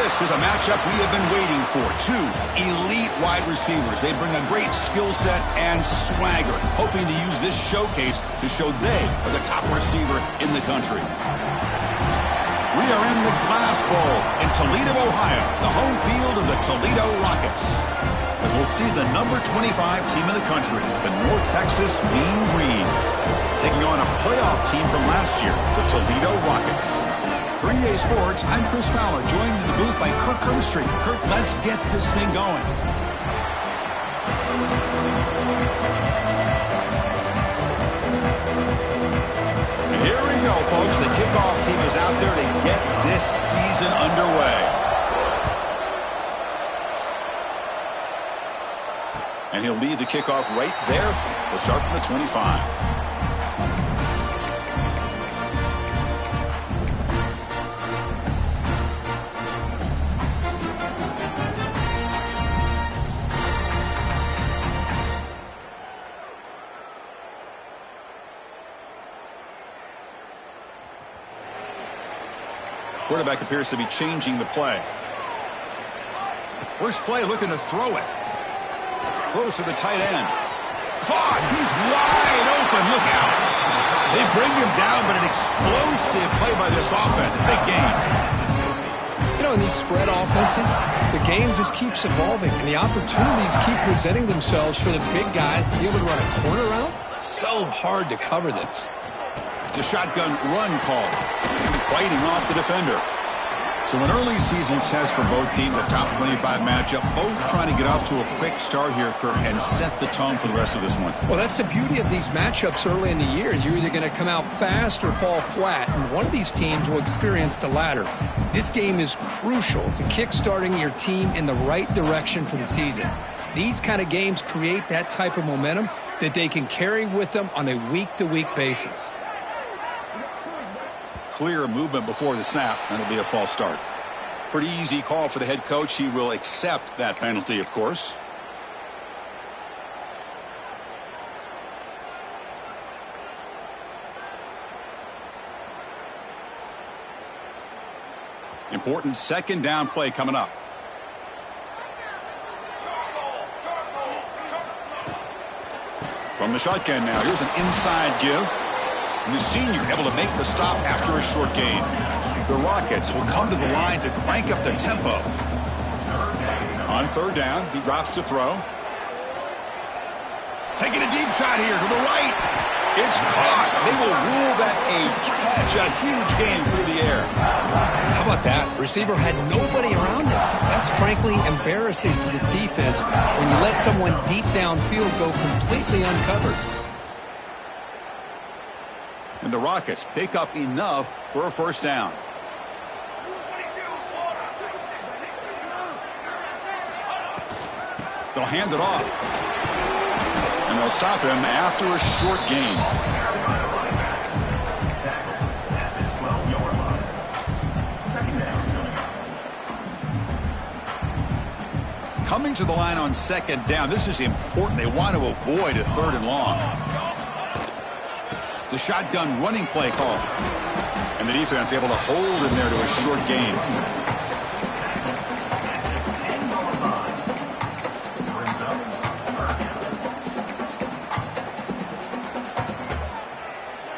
This is a matchup we have been waiting for. Two elite wide receivers. They bring a great skill set and swagger, hoping to use this showcase to show they are the top receiver in the country. We are in the Glass Bowl in Toledo, Ohio, the home field of the Toledo Rockets. As we'll see the number 25 team in the country, the North Texas Mean Green, taking on a playoff team from last year, the Toledo Rockets. For EA Sports, I'm Chris Fowler, joined in the booth by Kirk Herbstreit. Kirk, let's get this thing going. Here we go, folks. The kickoff team is out there to get this season underway. And he'll lead the kickoff right there. We'll start from the 25. Quarterback appears to be changing the play. First play looking to throw it. Throws to the tight end. Caught! He's wide open. Look out. They bring him down, but an explosive play by this offense. Big game. You know, in these spread offenses, the game just keeps evolving, and the opportunities keep presenting themselves for the big guys to be able to run a corner route. So hard to cover this. It's a shotgun run call. Fighting off the defender. So an early season test for both teams, the top 25 matchup, both trying to get off to a quick start here, Kirk, and set the tone for the rest of this one. Well, that's the beauty of these matchups early in the year. You're either going to come out fast or fall flat, and one of these teams will experience the latter. This game is crucial to kick-starting your team in the right direction for the season. These kind of games create that type of momentum that they can carry with them on a week-to-week basis. Clear movement before the snap, and it'll be a false start. Pretty easy call for the head coach. He will accept that penalty, of course. Important second down play coming up. From the shotgun now, here's an inside give. And the senior able to make the stop after a short gain. The Rockets will come to the line to crank up the tempo. On third down, he drops to throw. Taking a deep shot here to the right. It's caught. They will rule that a catch. A huge gain through the air. How about that? Receiver had nobody around him. That's frankly embarrassing for this defense when you let someone deep downfield go completely uncovered. And the Rockets pick up enough for a first down. They'll hand it off. And they'll stop him after a short gain. Coming to the line on second down, this is important. They want to avoid a third and long. The shotgun running play call. And the defense able to hold him there to a short gain.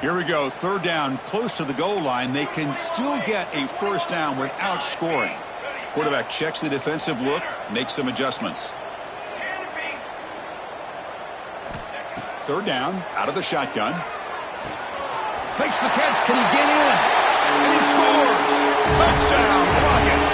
Here we go. Third down, close to the goal line. They can still get a first down without scoring. Quarterback checks the defensive look, makes some adjustments. Third down, out of the shotgun. Makes the catch. Can he get in? And he scores. Touchdown, Rockets.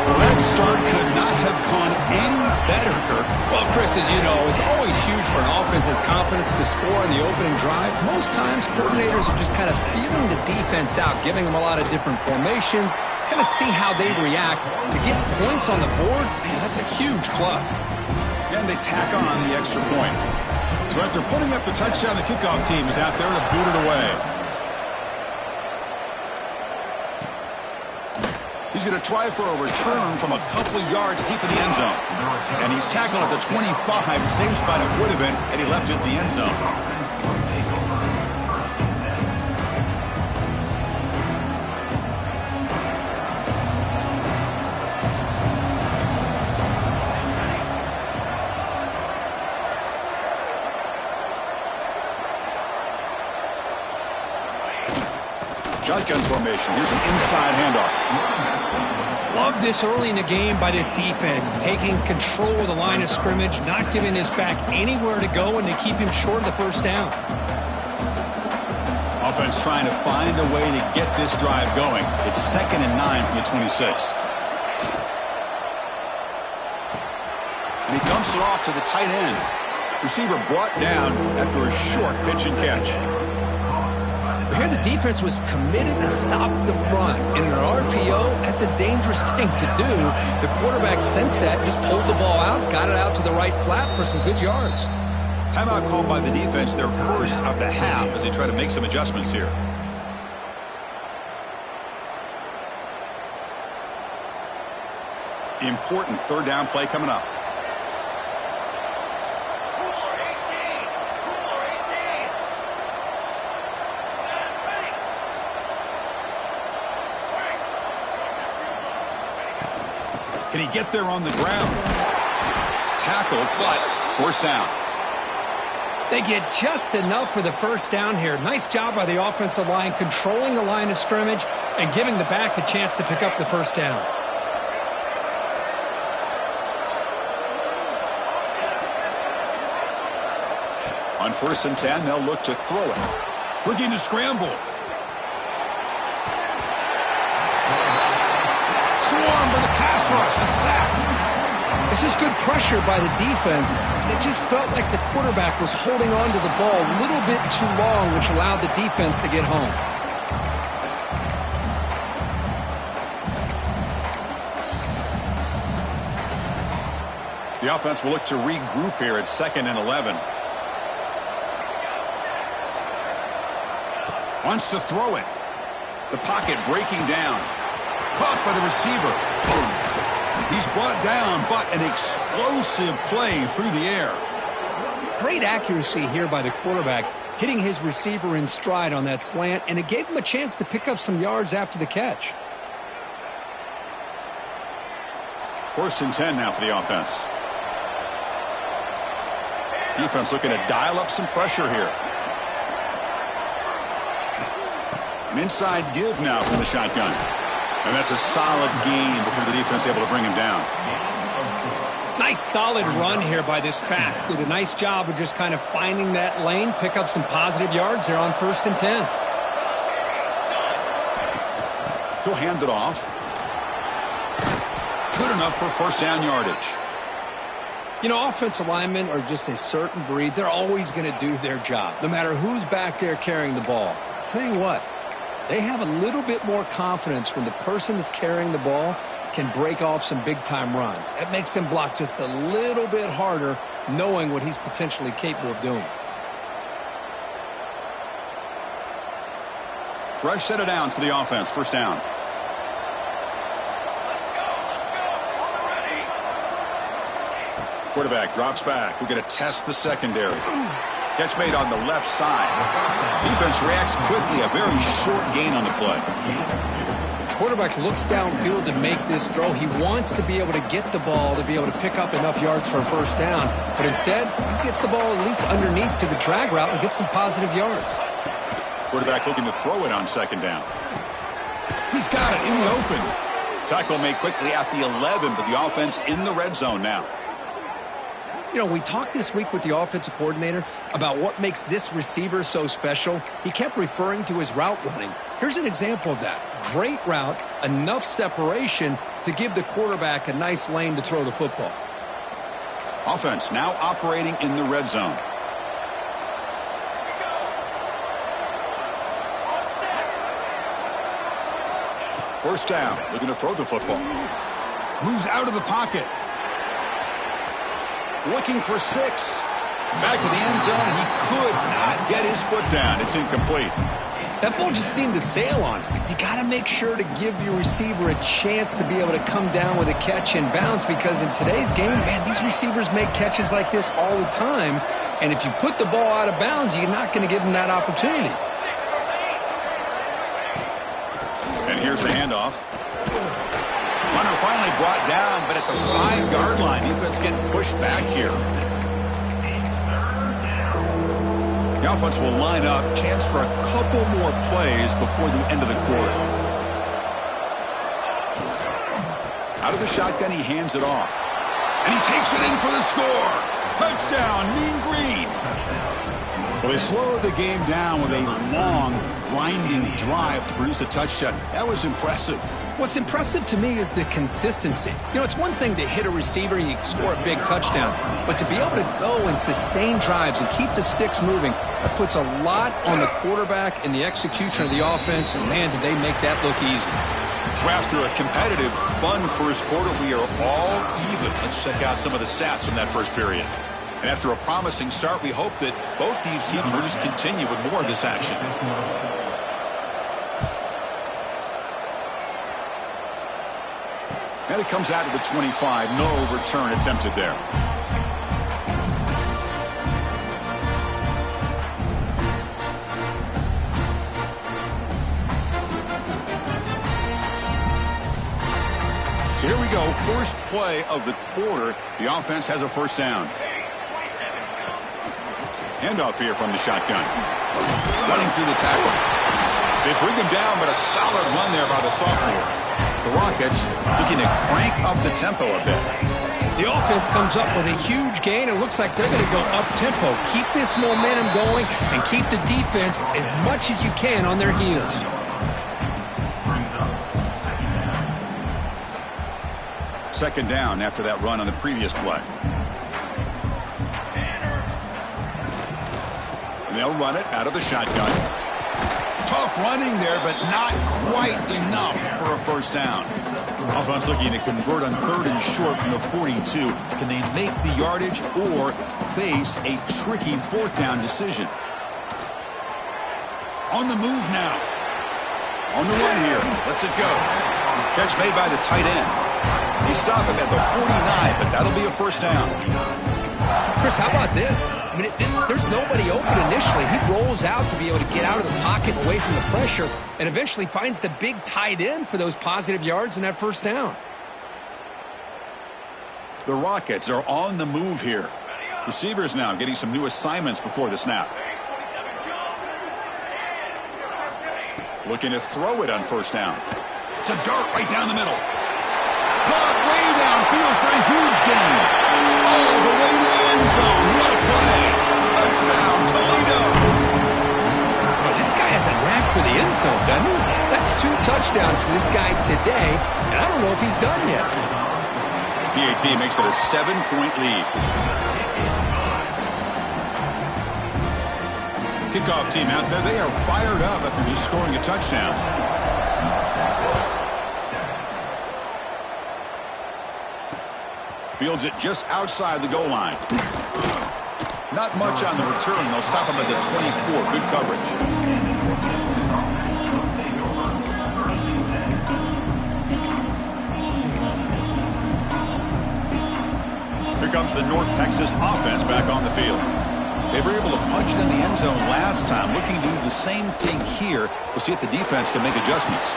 Well, that start could not have gone any better, Kirk. Well, Chris, as you know, it's always huge for an offense's confidence to score in the opening drive. Most times, coordinators are just kind of feeling the defense out, giving them a lot of different formations, kind of see how they react. To get points on the board, man, that's a huge plus. And they tack on the extra point. So after putting up the touchdown, the kickoff team is out there to boot it away. He's going to try for a return from a couple of yards deep in the end zone. And he's tackled at the 25, same spot it would have been had he left it in the end zone. Shotgun formation. Here's an inside handoff. Love this early in the game by this defense, taking control of the line of scrimmage, not giving his back anywhere to go, and to keep him short of the first down. Offense trying to find a way to get this drive going. It's 2nd and 9 from the 26. And he dumps it off to the tight end. Receiver brought down after a short pitch and catch. Here the defense was committed to stop the run. In an RPO, that's a dangerous thing to do. The quarterback sensed that, just pulled the ball out, got it out to the right flat for some good yards. Timeout called by the defense, their first of the half, as they try to make some adjustments here. Important third down play coming up. Can he get there on the ground? Tackled, but forced down. They get just enough for the first down here. Nice job by the offensive line, controlling the line of scrimmage and giving the back a chance to pick up the first down. On 1st and 10, they'll look to throw it. Looking to scramble. Swarmed by the pass rush. A sack. This is good pressure by the defense. It just felt like the quarterback was holding on to the ball a little bit too long, which allowed the defense to get home. The offense will look to regroup here at 2nd and 11. Wants to throw it. The pocket breaking down. Caught by the receiver. He's brought down, but an explosive play through the air. Great accuracy here by the quarterback, hitting his receiver in stride on that slant, and it gave him a chance to pick up some yards after the catch. 1st and 10 now for the offense. Defense looking to dial up some pressure here. An inside give now from the shotgun. And that's a solid gain before the defense able to bring him down. Nice solid run here by this back. Did a nice job of just kind of finding that lane, pick up some positive yards there on 1st and 10. He'll hand it off. Good enough for first down yardage. You know, offensive linemen are just a certain breed. They're always going to do their job, no matter who's back there carrying the ball. I'll tell you what, they have a little bit more confidence when the person that's carrying the ball can break off some big-time runs. That makes them block just a little bit harder, knowing what he's potentially capable of doing. Fresh set of downs for the offense. First down. Quarterback drops back. We're going to test the secondary. Catch made on the left side. Defense reacts quickly. A very short gain on the play. Quarterback looks downfield to make this throw. He wants to be able to get the ball to be able to pick up enough yards for a first down. But instead, he gets the ball at least underneath to the drag route and gets some positive yards. Quarterback looking to throw it on second down. He's got it in the open. Tackle made quickly at the 11, but the offense in the red zone now. You know, we talked this week with the offensive coordinator about what makes this receiver so special. He kept referring to his route running. Here's an example of that. Great route, enough separation to give the quarterback a nice lane to throw the football. Offense now operating in the red zone. First down, looking to throw the football. Moves out of the pocket. Looking for 6. Back to the end zone. He could not get his foot down. It's incomplete. That ball just seemed to sail on him. You got to make sure to give your receiver a chance to be able to come down with a catch and bounce, because in today's game, man, these receivers make catches like this all the time. And if you put the ball out of bounds, you're not going to give them that opportunity. And here's the handoff. Runner finally brought down, but at the 5-yard line, defense getting pushed back here. The offense will line up. Chance for a couple more plays before the end of the quarter. Out of the shotgun, he hands it off. And he takes it in for the score. Touchdown, Mean Green. Well, they slowed the game down with a long, grinding drive to produce a touchdown. That was impressive. What's impressive to me is the consistency. You know, it's one thing to hit a receiver and you score a big touchdown, but to be able to go and sustain drives and keep the sticks moving, that puts a lot on the quarterback and the execution of the offense, and man, did they make that look easy. So after a competitive, fun first quarter, we are all even. Let's check out some of the stats from that first period. And after a promising start, we hope that both these teams will just continue with more of this action. And it comes out of the 25. No return attempted there. So here we go. First play of the quarter. The offense has a first down. Handoff here from the shotgun. Running through the tackle. They bring him down, but a solid run there by the sophomore. The Rockets looking to crank up the tempo a bit. The offense comes up with a huge gain. It looks like they're going to go up-tempo. Keep this momentum going and keep the defense as much as you can on their heels. Second down after that run on the previous play. They'll run it out of the shotgun. Tough running there, but not quite enough for a first down. Offense looking to convert on 3rd and short from the 42. Can they make the yardage or face a tricky 4th down decision? On the move now. On the run here. Lets it go. Catch made by the tight end. They stop him at the 49, but that'll be a first down. Chris, how about this? I mean, there's nobody open initially. He rolls out to be able to get out of the pocket and away from the pressure and eventually finds the big tight end for those positive yards in that first down. The Rockets are on the move here. Receivers now getting some new assignments before the snap. Looking to throw it on first down. To dart right down the middle. Caught way downfield for a huge gain. All the way to the end zone. What a play. Touchdown, Toledo. Well, this guy has a knack for the end zone, doesn't he? That's 2 touchdowns for this guy today, and I don't know if he's done yet. PAT makes it a 7-point lead. Kickoff team out there. They are fired up after just scoring a touchdown. Fields it just outside the goal line. Not much on the return. They'll stop him at the 24. Good coverage. Here comes the North Texas offense back on the field. They were able to punch it in the end zone last time. Looking to do the same thing here. We'll see if the defense can make adjustments.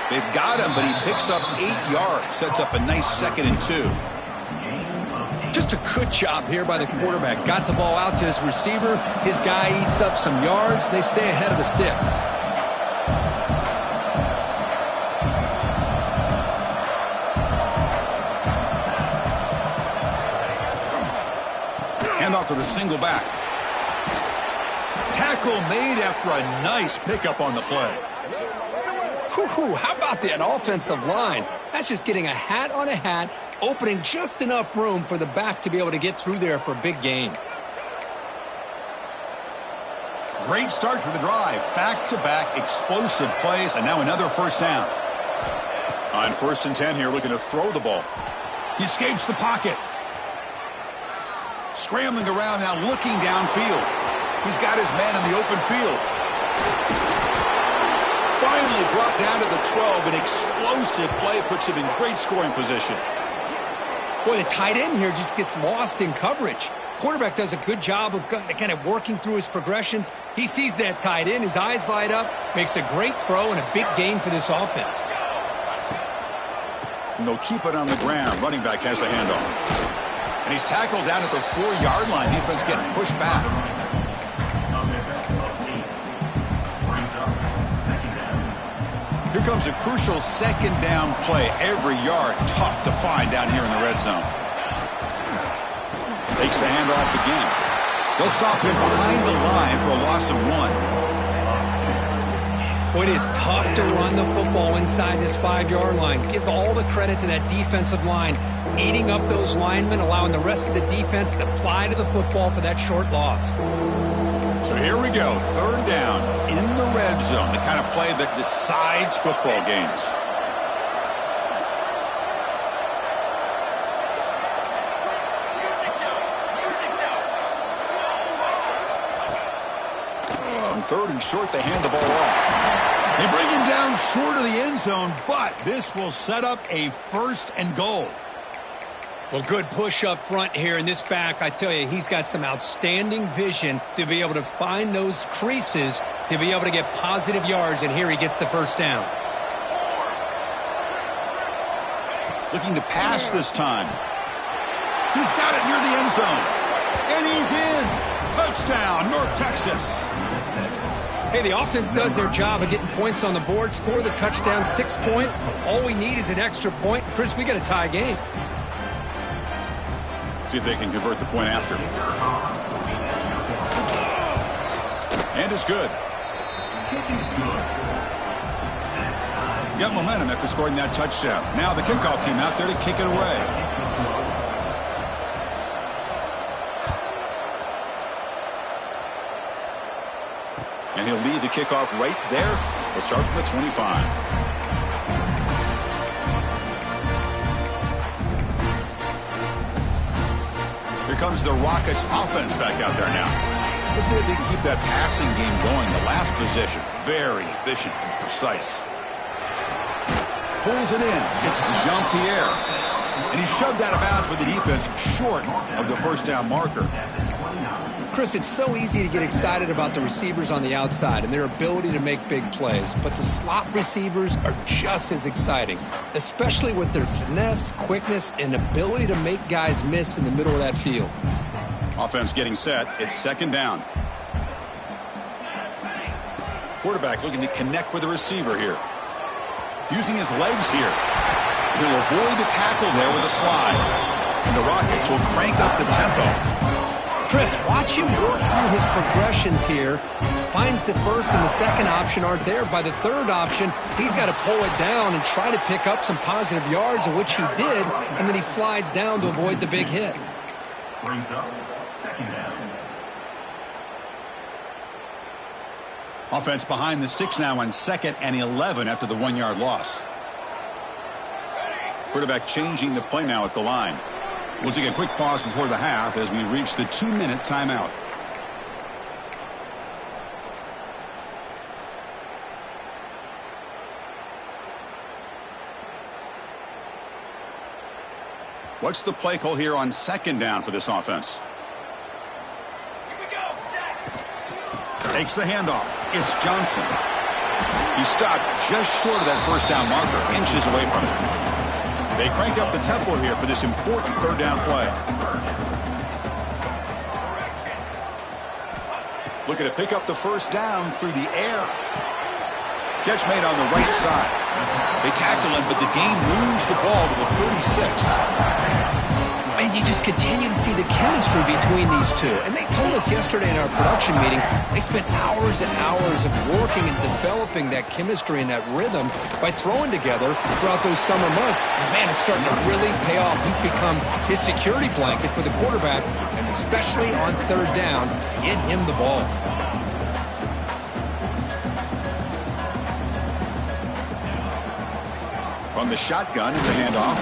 They've got him, but he picks up 8 yards. Sets up a nice 2nd and 2. Just a good job here by the quarterback. Got the ball out to his receiver. His guy eats up some yards. They stay ahead of the sticks. Hand off to the single back. Tackle made after a nice pickup on the play. How about that offensive line? That's just getting a hat on a hat, opening just enough room for the back to be able to get through there for a big gain. Great start to the drive. Back-to-back explosive plays, and now another first down. On 1st and 10 here, looking to throw the ball. He escapes the pocket. Scrambling around now, looking downfield. He's got his man in the open field. Finally brought down to the 12. An explosive play puts him in great scoring position. Boy, the tight end here just gets lost in coverage. Quarterback does a good job of kind of working through his progressions. He sees that tight end, his eyes light up, makes a great throw and a big gain for this offense. And they'll keep it on the ground. Running back has the handoff. And he's tackled down at the 4-yard line. Defense getting pushed back. comes a crucial second down play. Every yard tough to find down here in the red zone. Takes the handoff again. They'll stop him behind the line for a loss of 1. Well, it is tough to run the football inside this 5-yard line. Give all the credit to that defensive line, eating up those linemen, allowing the rest of the defense to fly to the football for that short loss. So here we go, third down in the red zone, the kind of play that decides football games. On third and short, they hand the ball off. They bring him down short of the end zone, but this will set up a 1st and goal. Well, good push up front here in this back. I tell you, he's got some outstanding vision to be able to find those creases, to be able to get positive yards, and here he gets the first down. Looking to pass this time. He's got it near the end zone. And he's in. Touchdown, North Texas. Hey, the offense does their job of getting points on the board, score the touchdown, 6 points. All we need is an extra point. Chris, we got a tie game. See if they can convert the point after. And it's good. Got momentum after scoring that touchdown. Now the kickoff team out there to kick it away. And he'll lead the kickoff right there. We'll start from the 25. Here comes the Rockets offense back out there now. Let's see if they can keep that passing game going. The last possession, very efficient and precise. Pulls it in. It's Jean-Pierre. And he's shoved out of bounds with the defense short of the first down marker. Chris, it's so easy to get excited about the receivers on the outside and their ability to make big plays, but the slot receivers are just as exciting, especially with their finesse, quickness, and ability to make guys miss in the middle of that field. Offense getting set. It's second down. Quarterback looking to connect with the receiver here. Using his legs here. He'll avoid the tackle there with a slide. And the Rockets will crank up the tempo. Chris, watch him work through his progressions here. Finds the first and the second option aren't there. By the third option, he's got to pull it down and try to pick up some positive yards, of which he did, and then he slides down to avoid the big hit. Brings up second down. Offense behind the 6 now on 2nd and 11 after the 1-yard loss. Quarterback changing the play now at the line. We'll take a quick pause before the half as we reach the 2-minute timeout. What's the play call here on second down for this offense? Here we go, set. Takes the handoff. It's Johnson. He stopped just short of that first down marker, inches away from it. They crank up the tempo here for this important third down play. Looking to pick up the first down through the air. Catch made on the right side. They tackle him, but the gain moves the ball to the 36. And you just continue to see the chemistry between these two. And they told us yesterday in our production meeting, they spent hours and hours of working and developing that chemistry and that rhythm by throwing together throughout those summer months. And, man, it's starting to really pay off. He's become his security blanket for the quarterback, and especially on third down, get him the ball. From the shotgun, it's a handoff.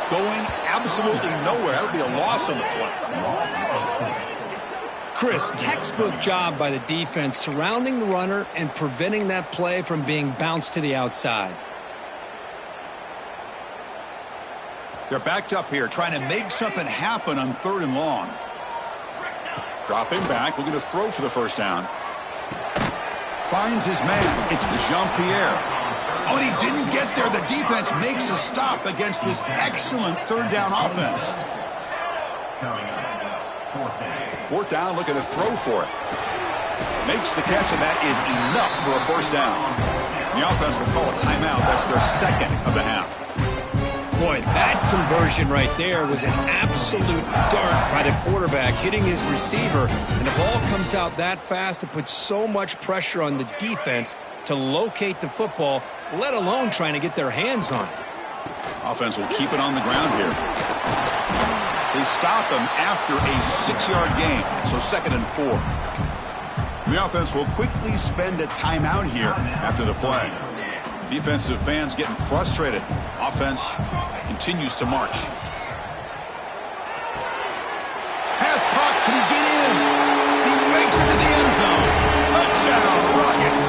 Going absolutely nowhere. That would be a loss on the play. Chris, textbook job by the defense surrounding the runner and preventing that play from being bounced to the outside. They're backed up here trying to make something happen on 3rd and long. Dropping back, looking to throw for the first down. Finds his man. It's Jean-Pierre. Oh, and he didn't get there. The defense makes a stop against this excellent third down offense. Fourth down, looking to throw for it. Makes the catch, and that is enough for a first down. The offense will call a timeout. That's their second of the half. Boy, that conversion right there was an absolute dart by the quarterback hitting his receiver. And the ball comes out that fast to put so much pressure on the defense to locate the football, let alone trying to get their hands on it. Offense will keep it on the ground here. They stop him after a 6-yard gain, so 2nd and 4. The offense will quickly spend a timeout here after the play. Defensive fans getting frustrated. Offense continues to march. Pass caught. Can he get in? He makes it to the end zone. Touchdown, Rockets.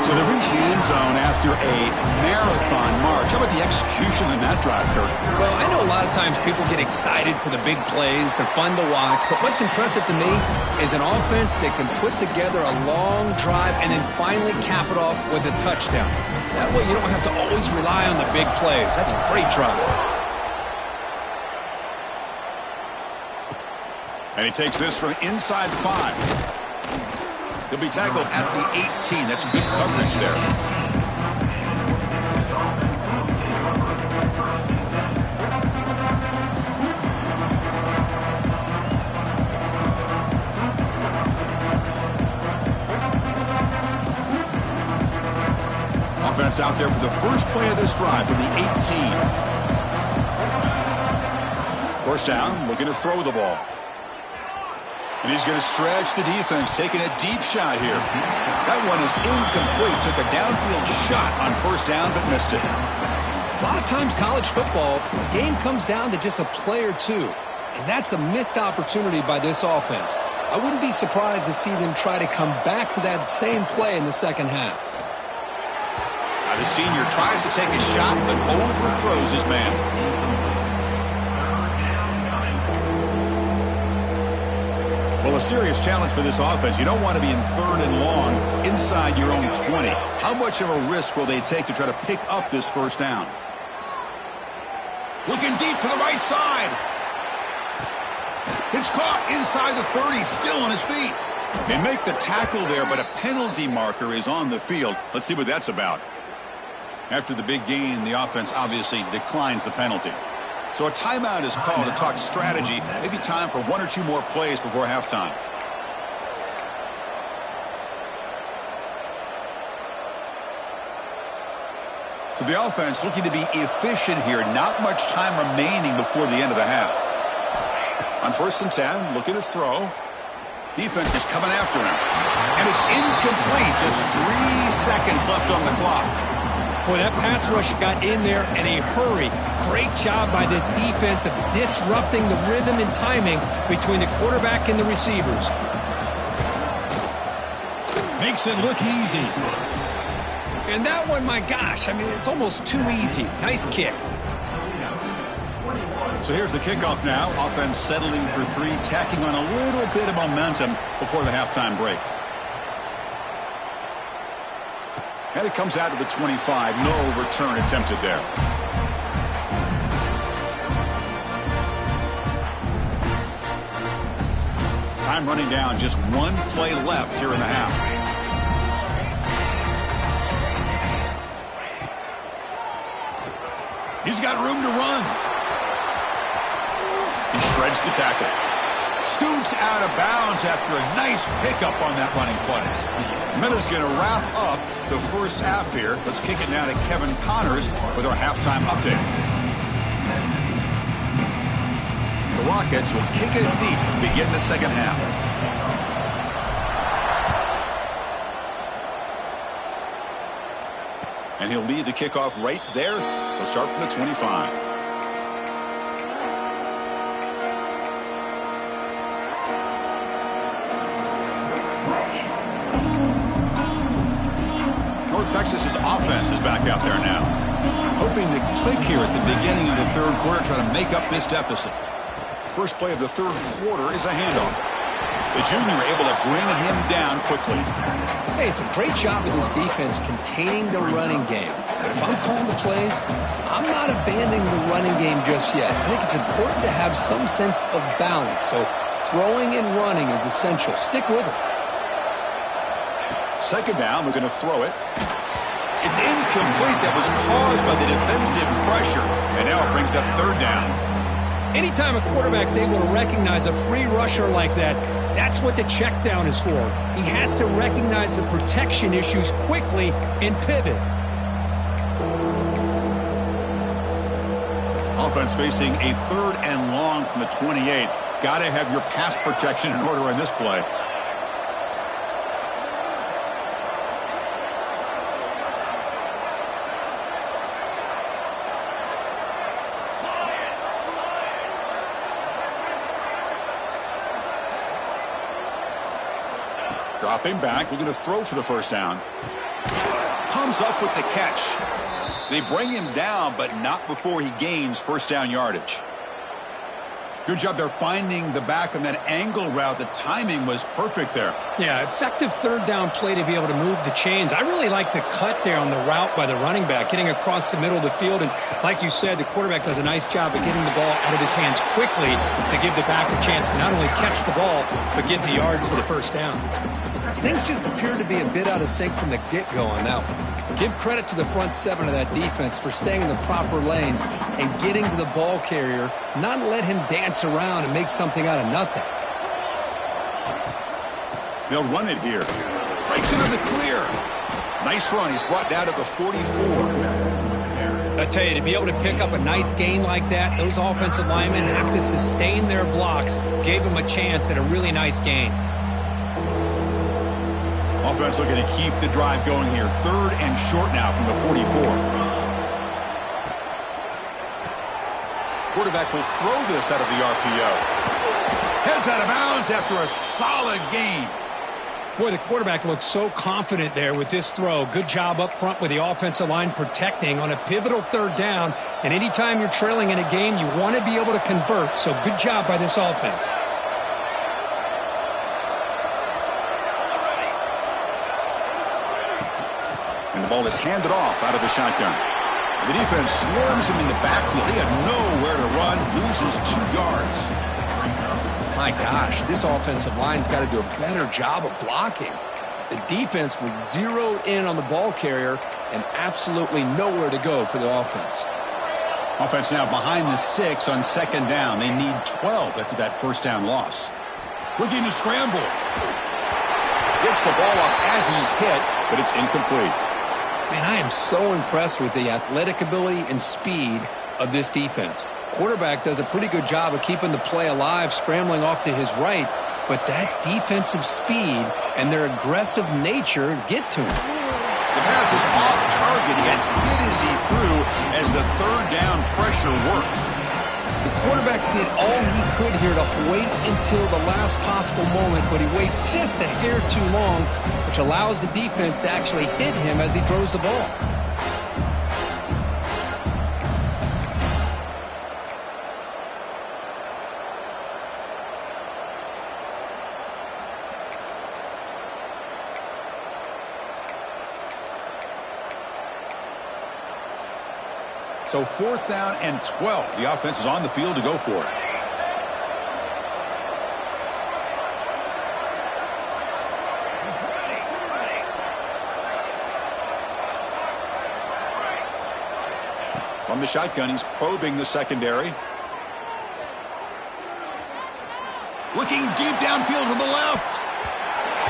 So they reach the end zone after a marathon march. How about the execution in that drive, Kurt? Well, I know a lot of times people get excited for the big plays. They're fun to watch. But what's impressive to me is an offense that can put together a long drive and then finally cap it off with a touchdown. That way you don't have to always rely on the big plays. That's a great drive. And he takes this from inside the 5. He'll be tackled at the 18. That's good coverage there. Offense out there for the first play of this drive from the 18. First down, looking to throw the ball. And he's going to stretch the defense, taking a deep shot here. That one is incomplete. Took a downfield shot on first down, but missed it. A lot of times college football, the game comes down to just a play or two. And that's a missed opportunity by this offense. I wouldn't be surprised to see them try to come back to that same play in the second half. Now the senior tries to take a shot, but overthrows his man. Well, a serious challenge for this offense. You don't want to be in 3rd and long inside your own 20. How much of a risk will they take to try to pick up this first down? Looking deep to the right side. It's caught inside the 30, still on his feet. They make the tackle there, but a penalty marker is on the field. Let's see what that's about. After the big gain, the offense obviously declines the penalty. So a timeout is called to talk strategy. Maybe time for 1 or 2 more plays before halftime. So the offense looking to be efficient here. Not much time remaining before the end of the half. On 1st and 10, looking to throw. Defense is coming after him. And it's incomplete. Just 3 seconds left on the clock. Boy, that pass rush got in there in a hurry. Great job by this defense of disrupting the rhythm and timing between the quarterback and the receivers. Makes it look easy. And that one, my gosh, I mean, it's almost too easy. Nice kick. So here's the kickoff now. Offense settling for 3, tacking on a little bit of momentum before the halftime break. And it comes out to the 25. No return attempted there. Time running down. Just 1 play left here in the half. He's got room to run. He shreds the tackle. Scoots out of bounds after a nice pickup on that running play. Miller's going to wrap up the first half here. Let's kick it now to Kevin Connors with our halftime update. The Rockets will kick it deep to begin the second half. And he'll lead the kickoff right there. He'll start from the 25. Texas's offense is back out there now, hoping to click here at the beginning of the 3rd quarter, try to make up this deficit. First play of the 3rd quarter is a handoff. The junior able to bring him down quickly. Hey, it's a great job of this defense containing the running game. But if I'm calling the plays, I'm not abandoning the running game just yet. I think it's important to have some sense of balance. So throwing and running is essential. Stick with it. Second down, we're going to throw it. It's incomplete. That was caused by the defensive pressure. And now it brings up third down. Anytime a quarterback's able to recognize a free rusher like that, that's what the check down is for. He has to recognize the protection issues quickly and pivot. Offense facing a third and long from the 28. Got to have your pass protection in order in this play. Dropping back, looking to throw for the first down. Comes up with the catch. They bring him down, but not before he gains first down yardage. Good job there finding the back on that angle route. The timing was perfect there. Yeah, effective third down play to be able to move the chains. I really like the cut there on the route by the running back, getting across the middle of the field. And like you said, the quarterback does a nice job of getting the ball out of his hands quickly to give the back a chance to not only catch the ball, but get the yards for the first down. Things just appeared to be a bit out of sync from the get-go on that one. Give credit to the front seven of that defense for staying in the proper lanes and getting to the ball carrier, not let him dance around and make something out of nothing. They'll run it here. Breaks into the clear. Nice run. He's brought down to the 44. I tell you, to be able to pick up a nice gain like that, those offensive linemen have to sustain their blocks. Gave him a chance at a really nice gain. Offense looking to keep the drive going here. Third and short now from the 44. Quarterback will throw this out of the RPO. Heads out of bounds after a solid gain. Boy, the quarterback looks so confident there with this throw. Good job up front with the offensive line protecting on a pivotal third down. And anytime you're trailing in a game, you want to be able to convert. So good job by this offense. And the ball is handed off out of the shotgun. The defense swarms him in the backfield. He had nowhere to run, loses 2 yards. My gosh, this offensive line's got to do a better job of blocking. The defense was zeroed in on the ball carrier and absolutely nowhere to go for the offense. Offense now behind the 6 on second down. They need 12 after that first down loss. Looking to scramble. Gets the ball off as he's hit, but it's incomplete. Man, I am so impressed with the athletic ability and speed of this defense. Quarterback does a pretty good job of keeping the play alive, scrambling off to his right, but that defensive speed and their aggressive nature get to him. The pass is off target, yet hit as he threw as the third down pressure works. The quarterback did all he could here to wait until the last possible moment, but he waits just a hair too long, which allows the defense to actually hit him as he throws the ball. So 4th down and 12. The offense is on the field to go for it. From the shotgun, he's probing the secondary. Looking deep downfield to the left.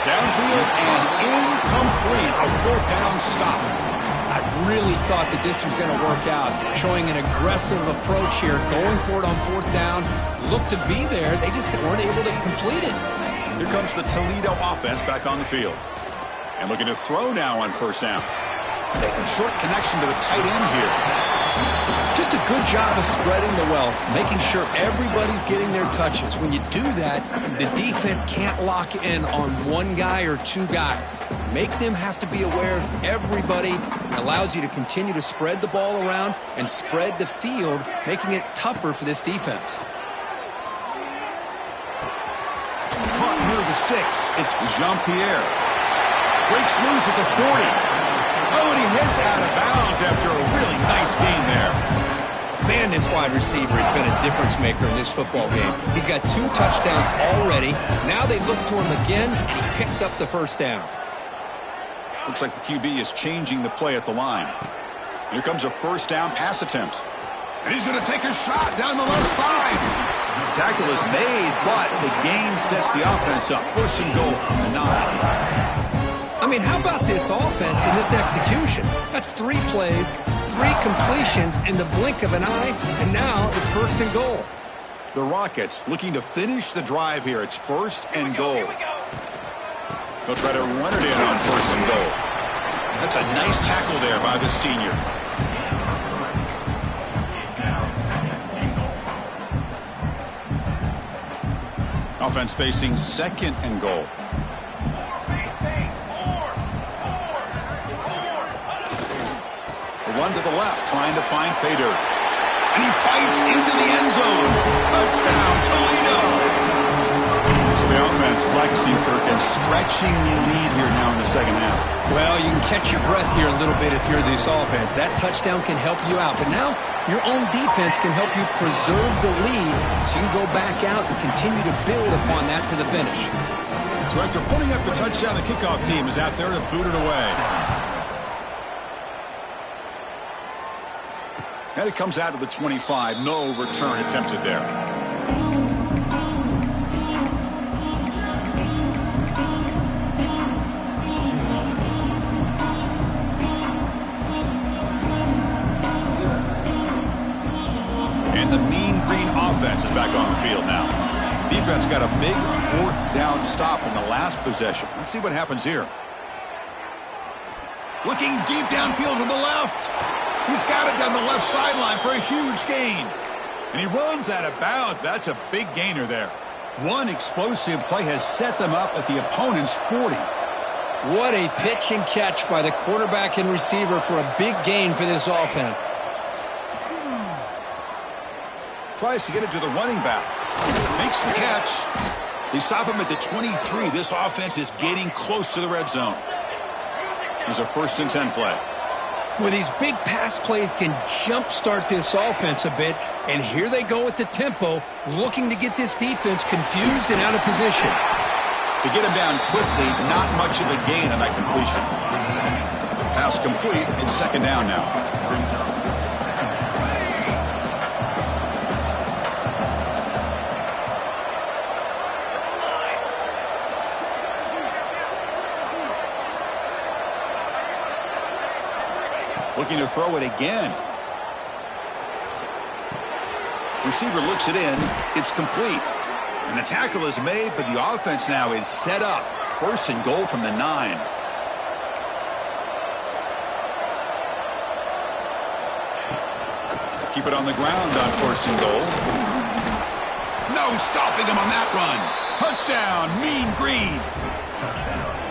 Downfield and incomplete. A 4th down stop. I really thought that this was going to work out, showing an aggressive approach here, going for it on 4th down. Looked to be there. They just weren't able to complete it. Here comes the Toledo offense back on the field. And looking to throw now on first down. A short connection to the tight end here. Just a good job of spreading the wealth, making sure everybody's getting their touches. When you do that, the defense can't lock in on one guy or 2 guys. Make them have to be aware of everybody. It allows you to continue to spread the ball around and spread the field, making it tougher for this defense. Caught near the sticks. It's Jean-Pierre. Breaks loose at the 40. Oh, and he heads out of bounds after a really nice gain there. Man, this wide receiver has been a difference maker in this football game. He's got 2 touchdowns already. Now they look to him again, and he picks up the first down. Looks like the QB is changing the play at the line. Here comes a first down pass attempt. And he's going to take a shot down the left side. Tackle is made, but the gain sets the offense up. First and goal from the 9. I mean, how about this offense and this execution? That's 3 plays, 3 completions in the blink of an eye, and now it's first and goal. The Rockets looking to finish the drive here. It's first and goal. They'll try to run it in on first and goal. That's a nice tackle there by the senior. Offense facing second and goal. A run to the left, trying to find pay dirt. And he fights into the end zone. Touchdown, Toledo. So the offense flexing, Kirk, and stretching the lead here now in the second half. Well, you can catch your breath here a little bit if you're this offense. That touchdown can help you out. But now your own defense can help you preserve the lead so you can go back out and continue to build upon that to the finish. So after putting up the touchdown, the kickoff team is out there to boot it away. And it comes out to the 25. No return attempted there. And the mean green offense is back on the field now. Defense got a big 4th down stop in the last possession. Let's see what happens here. Looking deep downfield to the left. He's got it down the left sideline for a huge gain. And he runs out of bounds. That's a big gainer there. One explosive play has set them up at the opponent's 40. What a pitch and catch by the quarterback and receiver for a big gain for this offense. Tries to get it to the running back. Makes the catch. They stop him at the 23. This offense is getting close to the red zone. There's a 1st and 10 play. Well, these big pass plays can jumpstart this offense a bit, and here they go with the tempo, looking to get this defense confused and out of position. To get him down quickly, not much of a gain on that completion. Pass complete. It's second down now. Looking to throw it again. Receiver looks it in. It's complete. And the tackle is made, but the offense now is set up. First and goal from the 9. Keep it on the ground on first and goal. No stopping him on that run. Touchdown, Mean Green.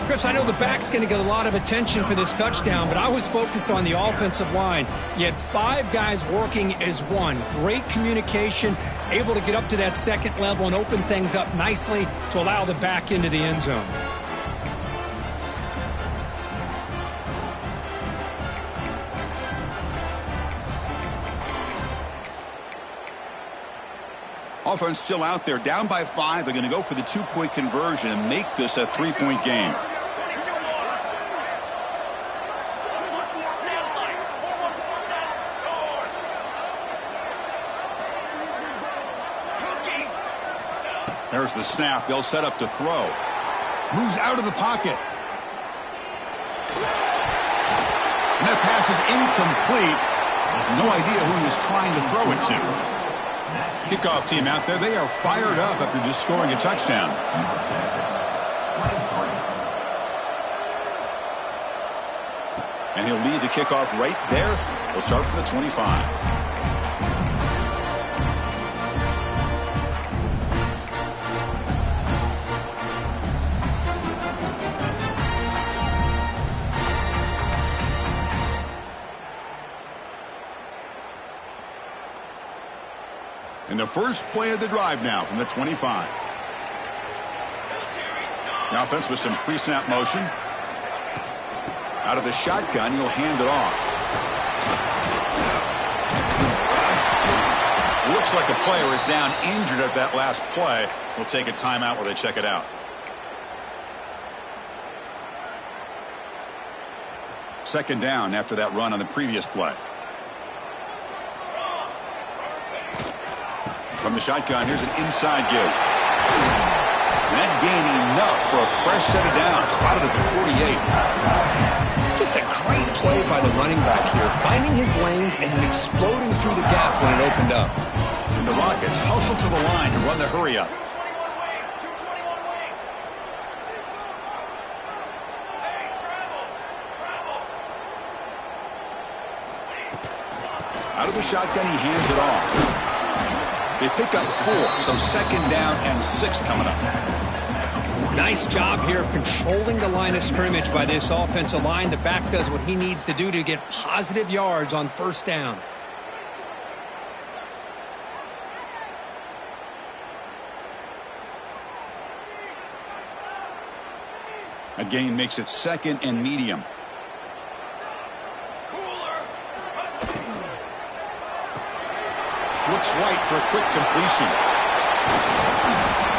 Chris, I know the back's going to get a lot of attention for this touchdown, but I was focused on the offensive line. You had 5 guys working as one. Great communication, able to get up to that second level and open things up nicely to allow the back into the end zone. Offense still out there, down by 5. They're going to go for the 2-point conversion and make this a 3-point game. There's the snap. They'll set up to throw. Moves out of the pocket. And that pass is incomplete. No idea who he was trying to throw it to. Kickoff team out there. They are fired up after just scoring a touchdown. And he'll lead the kickoff right there. He'll start from the 25. And the first play of the drive now from the 25. The offense with some pre-snap motion. Out of the shotgun, he'll hand it off. Looks like a player is down injured at that last play. We'll take a timeout while they check it out. Second down after that run on the previous play. From the shotgun, here's an inside give. And that gain enough for a fresh set of downs. Spotted at the 48. Just a great play by the running back here, finding his lanes and then exploding through the gap when it opened up. And the Rockets hustle to the line to run the hurry up. Out of the shotgun, he hands it off. They pick up 4, so second down and 6 coming up. Nice job here of controlling the line of scrimmage by this offensive line. The back does what he needs to do to get positive yards on first down. A gain makes it second and medium. Looks right for a quick completion.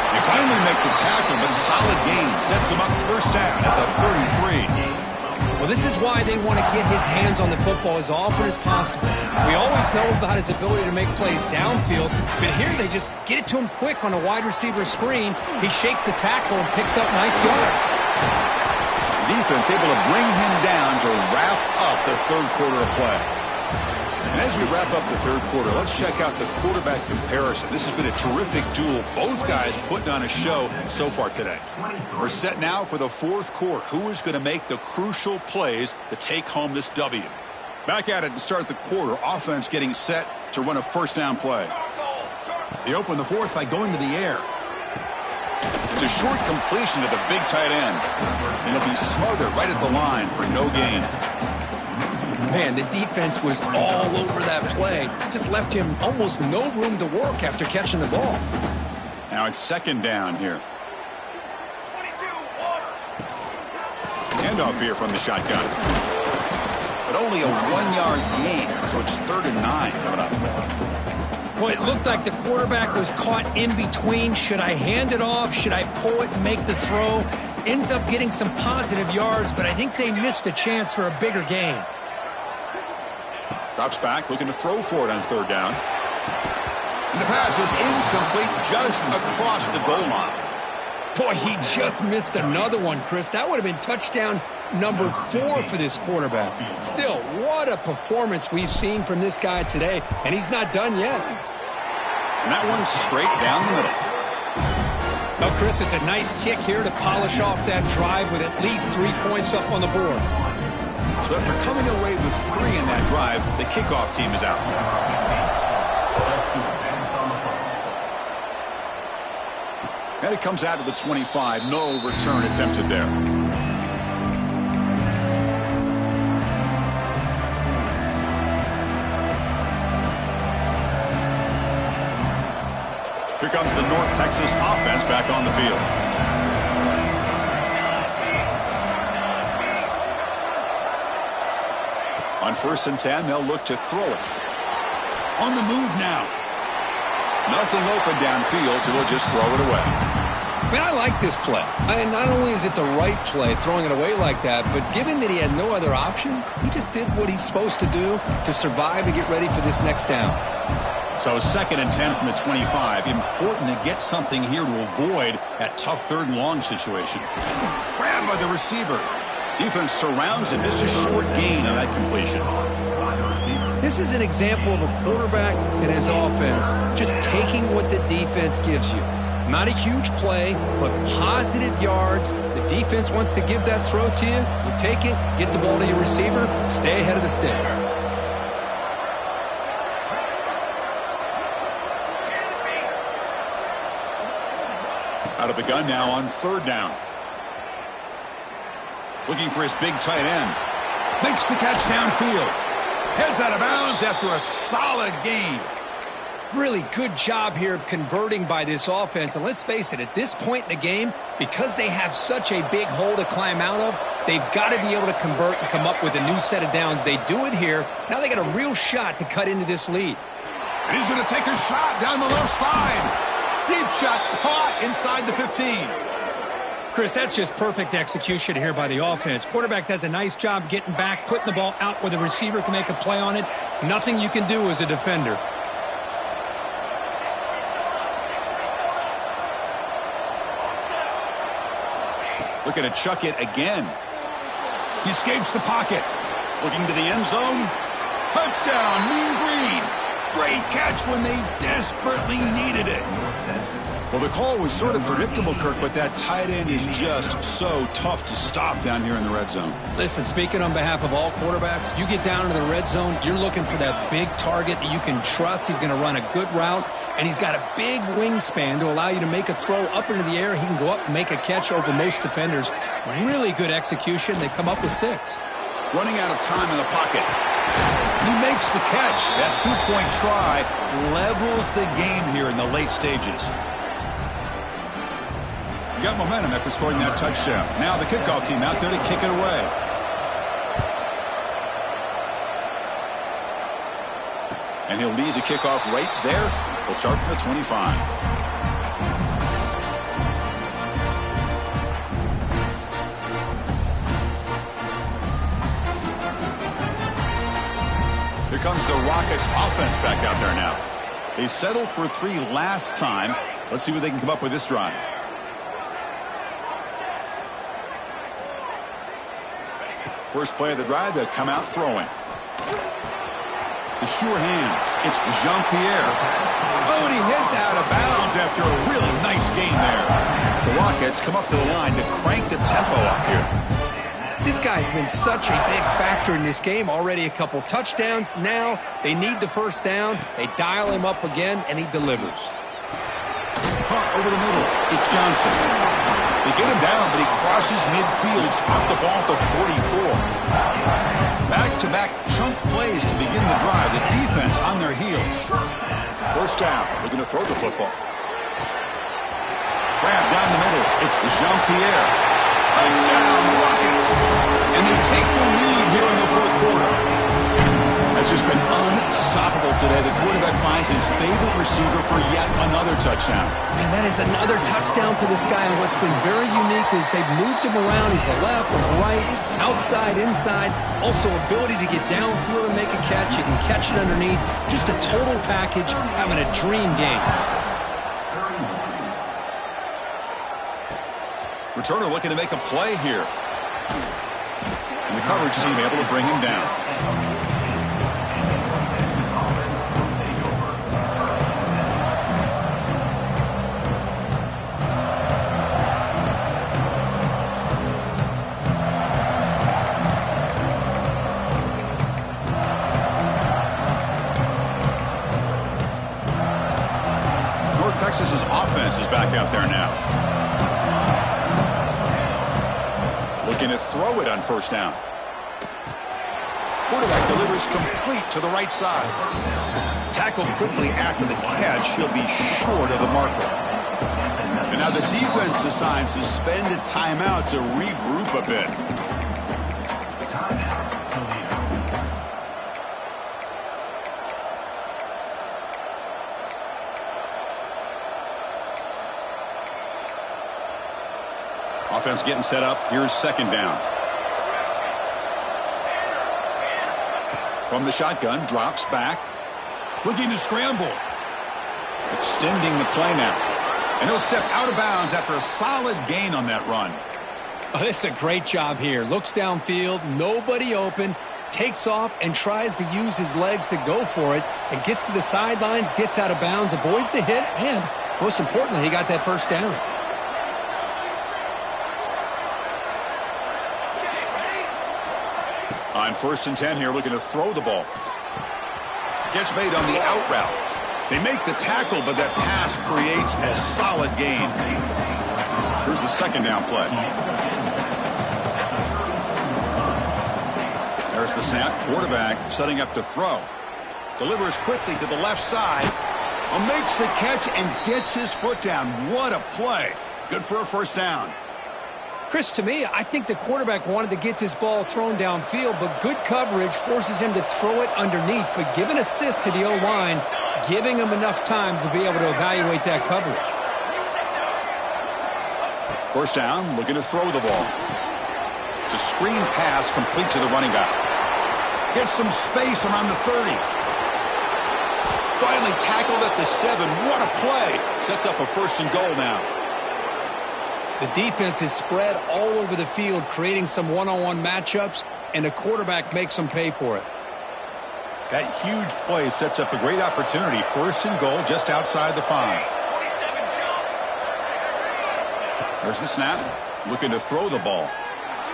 They finally make the tackle, but solid gain sets him up first down at the 33. Well, this is why they want to get his hands on the football as often as possible. We always know about his ability to make plays downfield, but here they just get it to him quick on a wide receiver screen. He shakes the tackle and picks up nice yards. Defense able to bring him down to wrap up the third quarter of play. And as we wrap up the third quarter, let's check out the quarterback comparison. This has been a terrific duel. Both guys putting on a show so far today. We're set now for the fourth quarter. Who is going to make the crucial plays to take home this W? Back at it to start the quarter. Offense getting set to run a first down play. They open the fourth by going to the air. It's a short completion to the big tight end. And it'll be smothered right at the line for no gain. Man, the defense was all over that play. Just left him almost no room to work after catching the ball. Now it's second down here. Handoff here from the shotgun. But only a 1-yard gain, so it's 3rd and 9 coming up. Well, it looked like the quarterback was caught in between. Should I hand it off? Should I pull it and make the throw? Ends up getting some positive yards, but I think they missed a chance for a bigger gain. Drops back, looking to throw for it on third down. And the pass is incomplete just across the goal line. Boy, he just missed another one, Chris. That would have been touchdown number 4 for this quarterback. Still, what a performance we've seen from this guy today, and he's not done yet. And that one's straight down the middle. Well, Chris, it's a nice kick here to polish off that drive with at least 3 points up on the board. So after coming away with 3 in that drive, the kickoff team is out. And it comes out of the 25. No return attempted there. Here comes the North Texas offense back on the field. On 1st and 10, they'll look to throw it. On the move now. Nothing open downfield, so they'll just throw it away. Man, I like this play. Not only is it the right play, throwing it away like that, but given that he had no other option, he just did what he's supposed to do to survive and get ready for this next down. So 2nd and 10 from the 25. Important to get something here to avoid that tough 3rd and long situation. Ran by the receiver. Defense surrounds him. Just a short gain on that completion. This is an example of a quarterback and his offense just taking what the defense gives you. Not a huge play, but positive yards. The defense wants to give that throw to you. You take it, get the ball to your receiver, stay ahead of the sticks. Out of the gun now on 3rd down. Looking for his big tight end. Makes the catch downfield. Heads out of bounds after a solid gain. Really good job here of converting by this offense. And let's face it, at this point in the game, because they have such a big hole to climb out of, they've got to be able to convert and come up with a new set of downs. They do it here. Now they got a real shot to cut into this lead. And he's going to take a shot down the left side. Deep shot caught inside the 15. Chris, that's just perfect execution here by the offense. Quarterback does a nice job getting back, putting the ball out where the receiver can make a play on it. Nothing you can do as a defender. Looking to chuck it again. He escapes the pocket. Looking to the end zone. Touchdown, Mean Green. Great catch when they desperately needed it. Well, the call was sort of predictable, Kirk, but that tight end is just so tough to stop down here in the red zone. Listen, speaking on behalf of all quarterbacks, you get down into the red zone, you're looking for that big target that you can trust. He's going to run a good route, and he's got a big wingspan to allow you to make a throw up into the air. He can go up and make a catch over most defenders. Really good execution. They come up with 6. Running out of time in the pocket. He makes the catch. That two-point try levels the game here in the late stages. Got momentum after scoring that touchdown. Now the kickoff team out there to kick it away. And he'll lead the kickoff right there. He'll start from the 25. Here comes the Rockets offense back out there now. They settled for 3 last time. Let's see what they can come up with this drive. First play of the drive, they'll come out throwing. The sure hands. It's Jean-Pierre. Oh, and he heads out of bounds after a really nice gain there. The Rockets come up to the line to crank the tempo up here. This guy's been such a big factor in this game. Already a couple touchdowns. Now they need the first down. They dial him up again, and he delivers. Caught over the middle. It's Johnson. They get him down, but he crosses midfield. Spot the ball to 44. Back-to-back chunk plays to begin the drive. The defense on their heels. First down. Looking to throw the football. Grab down the middle. It's Jean-Pierre. Touchdown, Rockets. And they take the lead here in the fourth quarter. That's just been unstoppable today. The quarterback finds his favorite receiver for yet another touchdown. Man, that is another touchdown for this guy. And what's been very unique is they've moved him around. He's the left or the right, outside, inside. Also, ability to get downfield and make a catch. You can catch it underneath. Just a total package, having a dream game. Returner looking to make a play here. And the coverage team able to bring him down. Texas's offense is back out there now. Looking to throw it on first down. Quarterback delivers complete to the right side. Tackled quickly after the catch. He'll be short of the marker. And now the defense decides to spend a timeout to regroup a bit. Offense getting set up. Here's second down. From the shotgun, drops back. Looking to scramble. Extending the play now. And he'll step out of bounds after a solid gain on that run. Oh, this is a great job here. Looks downfield, nobody open, takes off and tries to use his legs to go for it, and gets to the sidelines, gets out of bounds, avoids the hit, and most importantly, he got that first down. On 1st and 10 here, looking to throw the ball. Catch made on the out route. They make the tackle, but that pass creates a solid gain. Here's the second down play. There's the snap. Quarterback setting up to throw. Delivers quickly to the left side. Makes the catch and gets his foot down. What a play. Good for a first down. Chris, to me, I think the quarterback wanted to get this ball thrown downfield, but good coverage forces him to throw it underneath. But give an assist to the O-line, giving him enough time to be able to evaluate that coverage. First down, looking to throw the ball. It's a screen pass complete to the running back. Gets some space around the 30. Finally tackled at the 7. What a play. Sets up a first and goal now. The defense is spread all over the field, creating some one-on-one matchups, and the quarterback makes them pay for it. That huge play sets up a great opportunity. First and goal just outside the 5. There's the snap. Looking to throw the ball.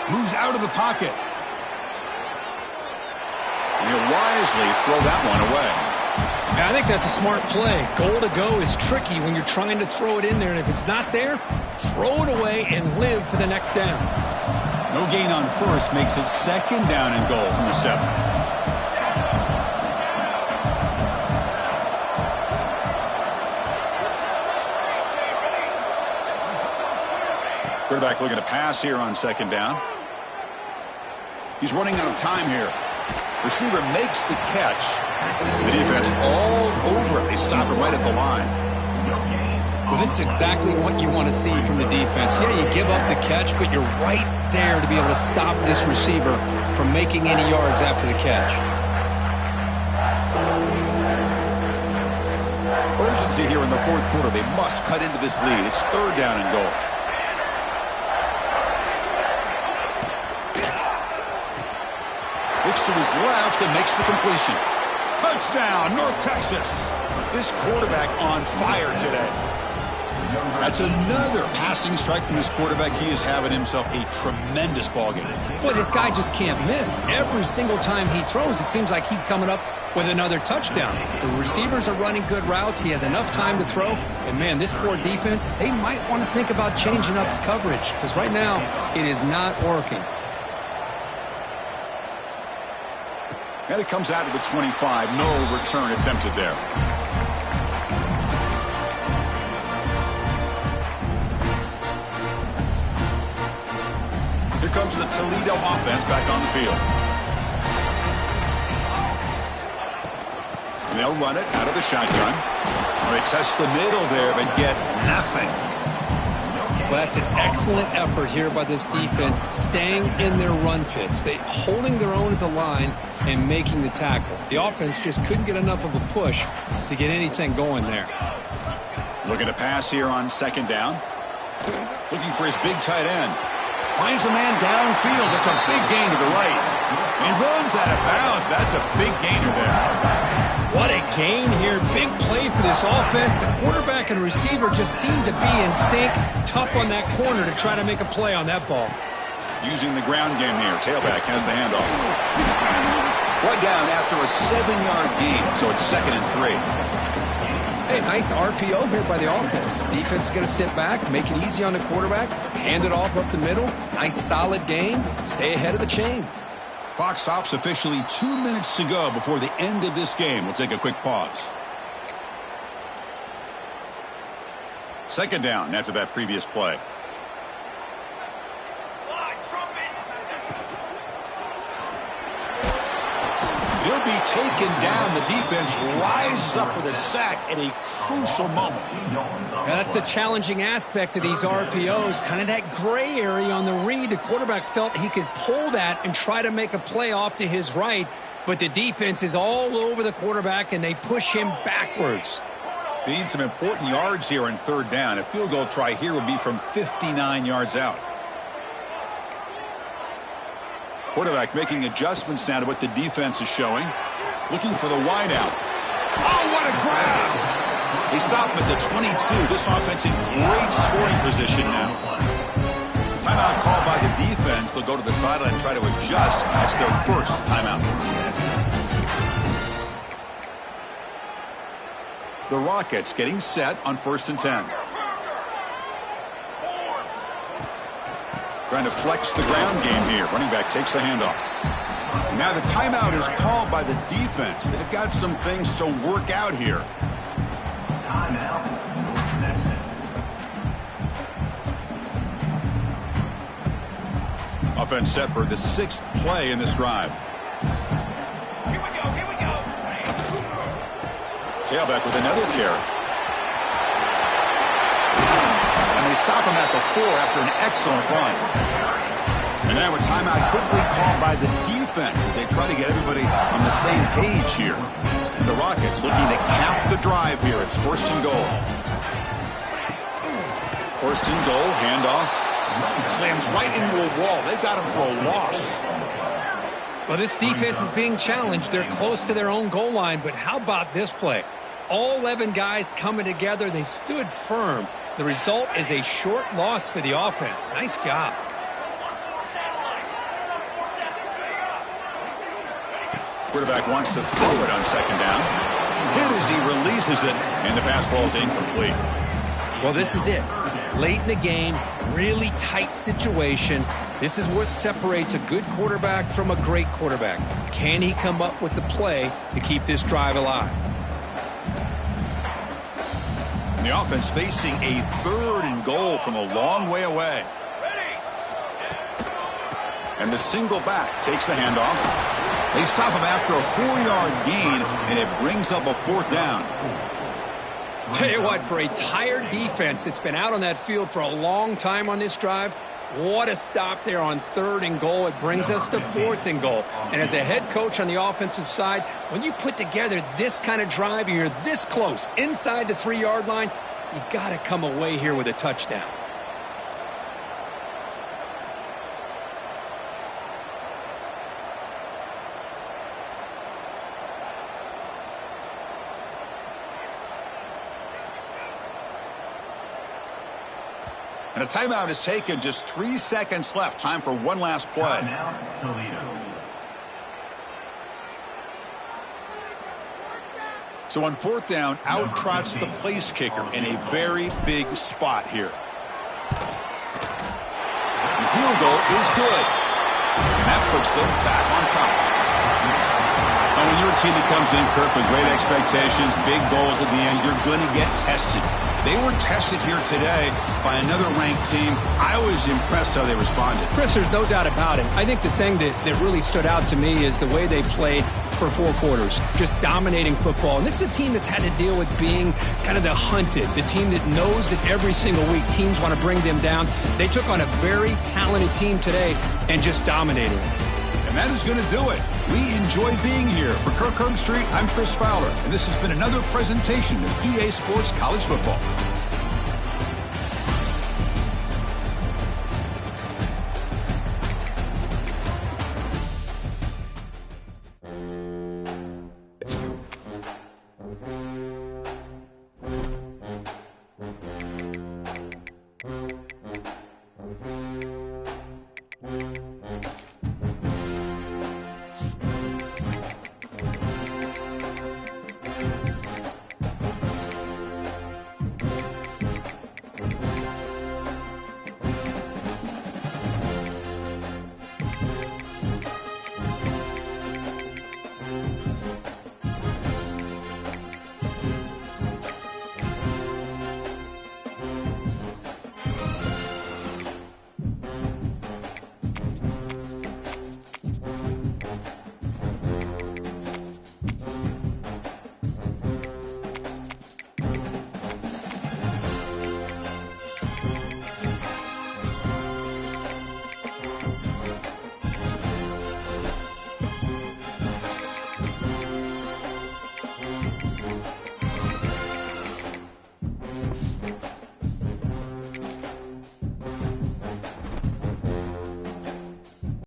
Moves out of the pocket. And he'll wisely throw that one away. Yeah, I think that's a smart play. Goal to go is tricky when you're trying to throw it in there, and if it's not there, throw it away and live for the next down. No gain on first makes it second down and goal from the 7. Quarterback looking to pass here on second down. He's running out of time here. Receiver makes the catch. The defense all over it. They stop it right at the line. Well, this is exactly what you want to see from the defense. Yeah, you give up the catch, but you're right there to be able to stop this receiver from making any yards after the catch. Urgency here in the fourth quarter. They must cut into this lead. It's third down and goal. Looks to his left and makes the completion. Touchdown, North Texas. This quarterback on fire today. That's another passing strike from this quarterback. He is having himself a tremendous ballgame. Boy, this guy just can't miss. Every single time he throws, it seems like he's coming up with another touchdown. The receivers are running good routes. He has enough time to throw. And, man, this poor defense, they might want to think about changing up coverage because right now it is not working. And it comes out of the 25. No return attempted there. Here comes the Toledo offense back on the field. And they'll run it out of the shotgun. They test the middle there, but get nothing. Well, that's an excellent effort here by this defense, staying in their run fits. They holding their own at the line and making the tackle. The offense just couldn't get enough of a push to get anything going there. Looking to pass here on second down. Looking for his big tight end. Finds a man downfield. That's a big gain to the right. And runs out of bounds. That's a big gainer there. What a gain here. Big play for this offense. The quarterback and receiver just seem to be in sync. Tough on that corner to try to make a play on that ball. Using the ground game here. Tailback has the handoff. One down after a 7-yard gain. So it's 2nd and 3. Hey, nice RPO here by the offense. Defense is going to sit back, make it easy on the quarterback, hand it off up the middle. Nice solid gain. Stay ahead of the chains. Clock stops officially 2 minutes to go before the end of this game. We'll take a quick pause. Second down after that previous play. He'll be taken down. The defense rises up with a sack at a crucial moment. Now, that's the challenging aspect of these RPOs, kind of that gray area on the read. The quarterback felt he could pull that and try to make a play off to his right, but the defense is all over the quarterback, and they push him backwards. They need some important yards here on third down. A field goal try here would be from 59 yards out. Quarterback making adjustments now to what the defense is showing. Looking for the wideout. Oh, what a grab! They stop him at the 22. This offense in great scoring position now. Timeout called by the defense. They'll go to the sideline and try to adjust. It's their first timeout. The Rockets getting set on 1st and 10. Trying to flex the ground game here. Running back takes the handoff. Now the timeout is called by the defense. They've got some things to work out here. Timeout, Texas. Offense set for the 6th play in this drive. Here we go, here we go. Tailback with another carry. And they stop him at the 4 after an excellent run. And now a timeout quickly called by the defense as they try to get everybody on the same page here. And the Rockets looking to cap the drive here. It's first and goal. First and goal, handoff. Slams right into a wall. They've got him for a loss. Well, this defense is being challenged. They're close to their own goal line, but how about this play? All 11 guys coming together. They stood firm. The result is a short loss for the offense. Nice job. Quarterback wants to throw it on second down. Hit as he releases it, and the pass falls incomplete. Well, this is it. Late in the game, really tight situation. This is what separates a good quarterback from a great quarterback. Can he come up with the play to keep this drive alive? And the offense facing a third and goal from a long way away. And the single back takes the handoff. They stop him after a 4-yard gain, and it brings up a fourth down. Tell you what, for a tired defense that's been out on that field for a long time on this drive, what a stop there on third and goal. It brings us to fourth and goal. And as a head coach on the offensive side, when you put together this kind of drive, you're this close, inside the 3-yard line, you got to come away here with a touchdown. And a timeout is taken. Just 3 seconds left. Time for one last play. So on fourth down, out trots the place kicker in a very big spot here. The field goal is good. And that puts them back on top. And when you're a team that comes in, Kirk, with great expectations, big goals at the end, you're going to get tested. They were tested here today by another ranked team. I was impressed how they responded. Chris, there's no doubt about it. I think the thing that really stood out to me is the way they played for 4 quarters, just dominating football. And this is a team that's had to deal with being kind of the hunted, the team that knows that every single week teams want to bring them down. They took on a very talented team today and just dominated it. And that is going to do it. We enjoy being here. For Kirk Herbstreit, I'm Chris Fowler, and this has been another presentation of EA Sports College Football.